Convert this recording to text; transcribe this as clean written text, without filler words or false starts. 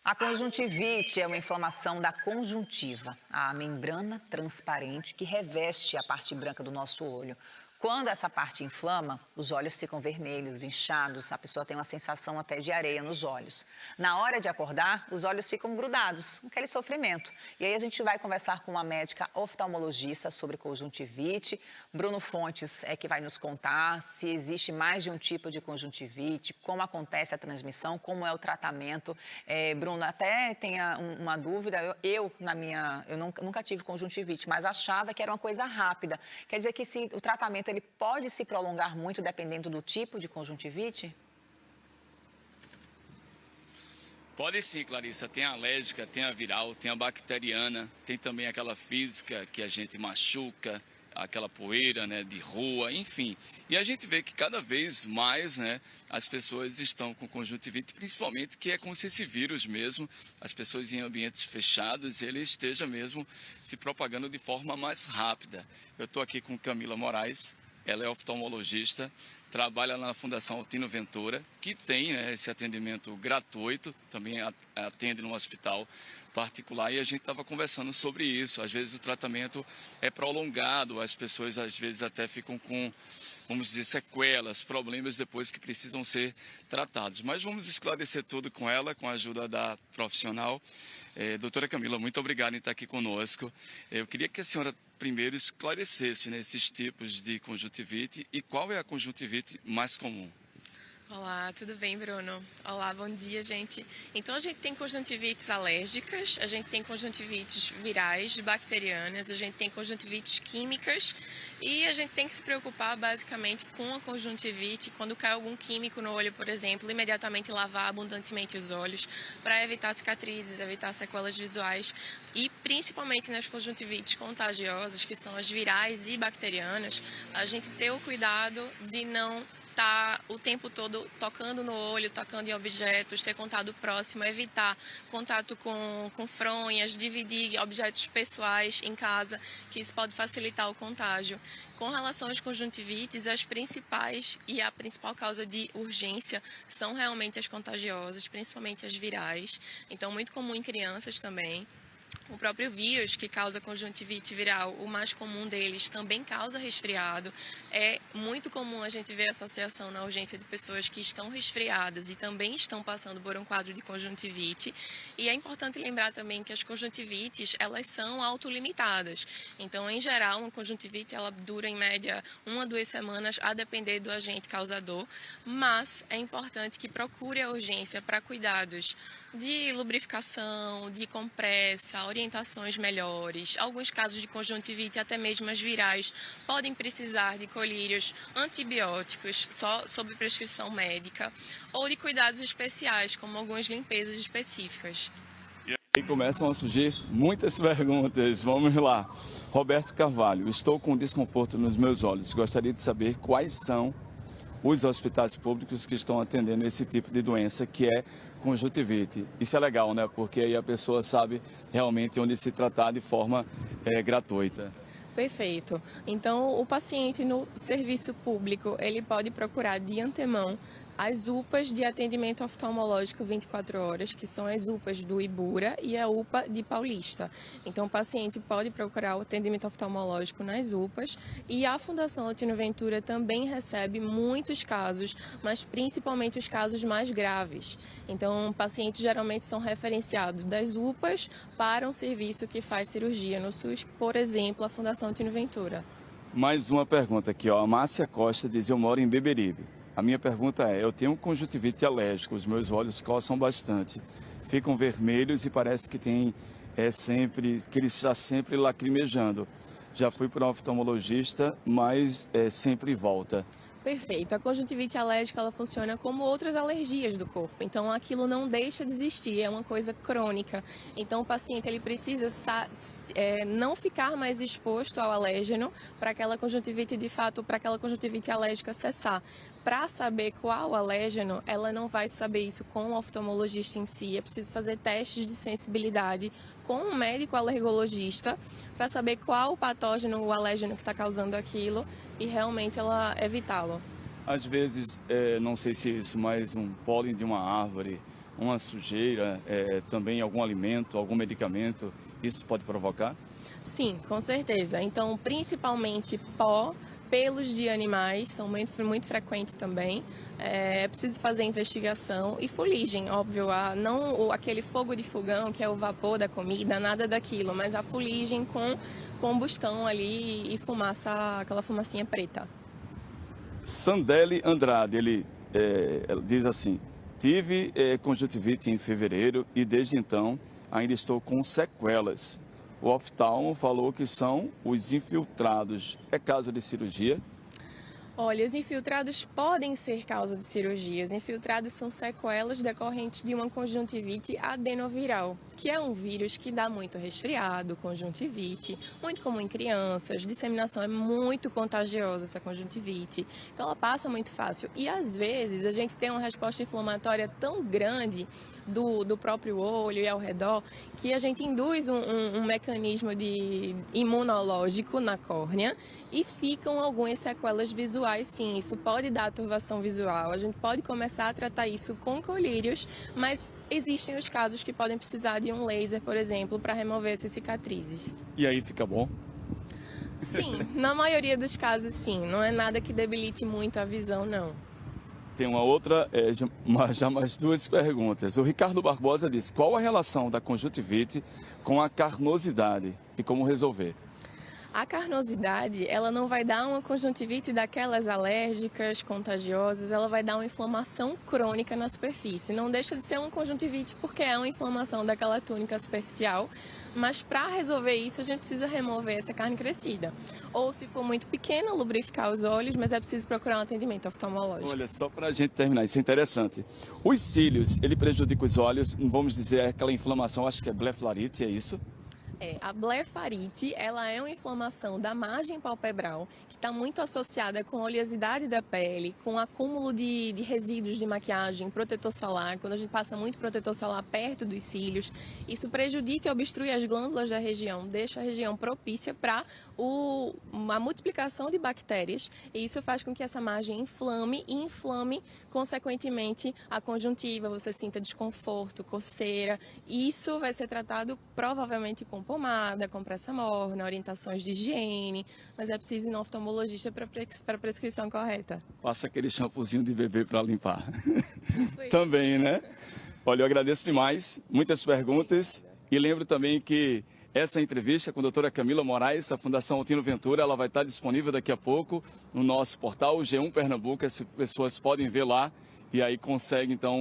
A conjuntivite é uma inflamação da conjuntiva, a membrana transparente que reveste a parte branca do nosso olho. Quando essa parte inflama, os olhos ficam vermelhos, inchados, a pessoa tem uma sensação até de areia nos olhos. Na hora de acordar, os olhos ficam grudados, aquele sofrimento. E aí a gente vai conversar com uma médica oftalmologista sobre conjuntivite. Bruno Fontes é que vai nos contar se existe mais de um tipo de conjuntivite, como acontece a transmissão, como é o tratamento. Bruno, até tenha uma dúvida, eu nunca tive conjuntivite, mas achava que era uma coisa rápida. Quer dizer que o tratamento ele pode se prolongar muito dependendo do tipo de conjuntivite? Pode sim, Clarissa. Tem a alérgica, tem a viral, tem a bacteriana, tem também aquela física que a gente machuca, aquela poeira, né, de rua, enfim. E a gente vê que cada vez mais, né, as pessoas estão com conjuntivite, principalmente que é como se esse vírus mesmo, as pessoas em ambientes fechados, ele esteja mesmo se propagando de forma mais rápida. Eu estou aqui com Camila Moraes, ela é oftalmologista, trabalha na Fundação Altino Ventura, que tem, né, esse atendimento gratuito, também atende no hospital particular, e a gente estava conversando sobre isso. Às vezes o tratamento é prolongado, as pessoas às vezes até ficam com, vamos dizer, sequelas, problemas depois que precisam ser tratados. Mas vamos esclarecer tudo com ela, com a ajuda da profissional. Doutora Camila, muito obrigado em estar aqui conosco. Eu queria que a senhora primeiro esclarecesse, né, esses tipos de conjuntivite e qual é a conjuntivite mais comum. Olá, tudo bem, Bruno? Olá, bom dia, gente. Então, a gente tem conjuntivites alérgicas, a gente tem conjuntivites virais, bacterianas, a gente tem conjuntivites químicas e a gente tem que se preocupar basicamente com a conjuntivite quando cai algum químico no olho, por exemplo, imediatamente lavar abundantemente os olhos para evitar cicatrizes, evitar sequelas visuais e principalmente nas conjuntivites contagiosas, que são as virais e bacterianas, a gente ter o cuidado de não tá o tempo todo tocando no olho, tocando em objetos, ter contato próximo, evitar contato com fronhas, dividir objetos pessoais em casa, que isso pode facilitar o contágio. Com relação às conjuntivites, as principais e a principal causa de urgência são realmente as contagiosas, principalmente as virais. Então, muito comum em crianças também. O próprio vírus que causa conjuntivite viral, o mais comum deles, também causa resfriado. É muito comum a gente ver associação na urgência de pessoas que estão resfriadas e também estão passando por um quadro de conjuntivite. E é importante lembrar também que as conjuntivites, elas são autolimitadas. Então, em geral, uma conjuntivite, ela dura em média 1 a 2 semanas, a depender do agente causador. Mas é importante que procure a urgência para cuidados de lubrificação, de compressa, orientações melhores. Alguns casos de conjuntivite, até mesmo as virais, podem precisar de colírios antibióticos só sob prescrição médica ou de cuidados especiais, como algumas limpezas específicas. E aí começam a surgir muitas perguntas. Vamos lá. Roberto Carvalho, estou com desconforto nos meus olhos. Gostaria de saber quais são os hospitais públicos que estão atendendo esse tipo de doença, que é conjuntivite. Isso é legal, né? Porque aí a pessoa sabe realmente onde se tratar de forma gratuita. Perfeito. Então, o paciente no serviço público, ele pode procurar de antemão as UPAs de atendimento oftalmológico 24 horas, que são as UPAs do Ibura e a UPA de Paulista. Então, o paciente pode procurar o atendimento oftalmológico nas UPAs e a Fundação Altino Ventura também recebe muitos casos, mas principalmente os casos mais graves. Então, pacientes geralmente são referenciados das UPAs para um serviço que faz cirurgia no SUS, por exemplo, a Fundação Altino Ventura. Mais uma pergunta aqui, ó. A Márcia Costa diz: eu moro em Beberibe. A minha pergunta é: eu tenho conjuntivite alérgica, os meus olhos coçam bastante, ficam vermelhos e parece que tem que ele está sempre lacrimejando. Já fui para um oftalmologista, mas sempre volta. Perfeito. A conjuntivite alérgica, ela funciona como outras alergias do corpo. Então, aquilo não deixa de existir, é uma coisa crônica. Então, o paciente ele precisa não ficar mais exposto ao alérgeno para aquela conjuntivite, de fato, para aquela conjuntivite alérgica cessar. Para saber qual alérgeno, ela não vai saber isso com o oftalmologista em si. É preciso fazer testes de sensibilidade com um médico alergologista para saber qual o patógeno, o alérgeno que está causando aquilo e realmente evitá-lo. Às vezes, não sei se é isso, mas um pólen de uma árvore, uma sujeira, também algum alimento, algum medicamento, isso pode provocar? Sim, com certeza. Então, principalmente pó, pelos de animais são muito frequentes também. É preciso fazer investigação e fuligem, óbvio, não aquele fogo de fogão que é o vapor da comida, nada daquilo, mas a fuligem com combustão ali e fumaça, aquela fumacinha preta. Sandeli Andrade, ele diz assim: tive conjuntivite em fevereiro e desde então ainda estou com sequelas. O oftalmo falou que são os infiltrados. É caso de cirurgia? Olha, os infiltrados podem ser causa de cirurgia. Os infiltrados são sequelas decorrentes de uma conjuntivite adenoviral, que é um vírus que dá muito resfriado, conjuntivite, muito comum em crianças. Disseminação é muito contagiosa, essa conjuntivite. Então, ela passa muito fácil. E, às vezes, a gente tem uma resposta inflamatória tão grande do próprio olho e ao redor, que a gente induz um mecanismo imunológico na córnea e ficam algumas sequelas visuais, sim. Isso pode dar turvação visual. A gente pode começar a tratar isso com colírios, mas existem os casos que podem precisar de um laser, por exemplo, para remover essas cicatrizes. E aí fica bom? Sim, na maioria dos casos, sim. Não é nada que debilite muito a visão, não. Tem uma outra, já mais duas perguntas. O Ricardo Barbosa diz: qual a relação da conjuntivite com a carnosidade e como resolver? A carnosidade, ela não vai dar uma conjuntivite daquelas alérgicas, contagiosas, ela vai dar uma inflamação crônica na superfície. Não deixa de ser uma conjuntivite porque é uma inflamação daquela túnica superficial, mas para resolver isso a gente precisa remover essa carne crescida. Ou se for muito pequena, lubrificar os olhos, mas é preciso procurar um atendimento oftalmológico. Olha, só para a gente terminar, isso é interessante. Os cílios, ele prejudica os olhos, vamos dizer, aquela inflamação, acho que é blefarite, é isso? A blefarite, ela é uma inflamação da margem palpebral que está muito associada com a oleosidade da pele, com acúmulo de resíduos de maquiagem, protetor solar. Quando a gente passa muito protetor solar perto dos cílios, isso prejudica e obstrui as glândulas da região, deixa a região propícia para a multiplicação de bactérias, e isso faz com que essa margem inflame e inflame, consequentemente, a conjuntiva, você sinta desconforto, coceira. Isso vai ser tratado provavelmente com pomada, compressa morna, orientações de higiene, mas é preciso ir no oftalmologista para a prescrição correta. Passa aquele shampoozinho de bebê para limpar. Também, né? Olha, eu agradeço demais, muitas perguntas, e lembro também que essa entrevista com a doutora Camila Moraes, da Fundação Altino Ventura, ela vai estar disponível daqui a pouco no nosso portal G1 Pernambuco, as pessoas podem ver lá e aí conseguem então